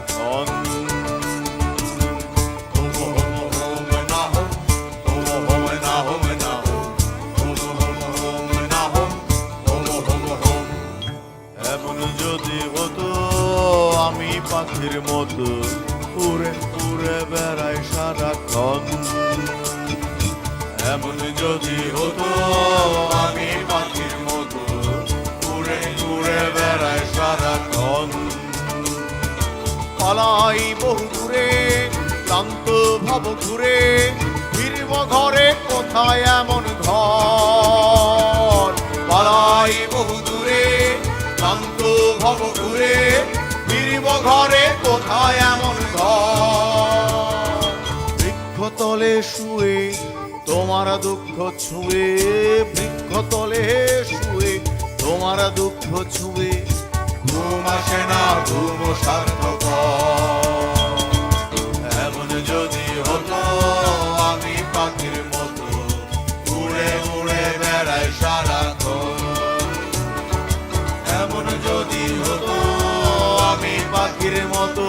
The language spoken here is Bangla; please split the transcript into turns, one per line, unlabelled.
সারাক্ষণ। এমন যদি হতো আমি পাখির মতো উড়ে উড়ে বেড়াই সারাক্ষণ। এমন যদি হতো আমি পাখির মতো উড়ে উড়ে বেড়াই সারাক্ষণ। পালাই বহু দূরে ক্লান্ত ভাব ঘুরে, ফিরব ঘরে কোথায় এমন ঘর। পালাই বহু দূরে ক্লান্ত ভাব ঘুরে, ফিরব ঘরে কোথায় এমন ঘর। বৃক্ষতলে শুয়ে তোমার দুঃখ ছুঁয়ে, বৃক্ষতলে শুয়ে তোমার দুঃখ ছুঁয়ে, ঘুম আসে না ঘুম সার্থকর। এমন যদি হতো আমি পাখির মতো উড়ে উড়ে বেড়াই সারাক্ষণ। এমন যদি হতো আমি পাখির মতো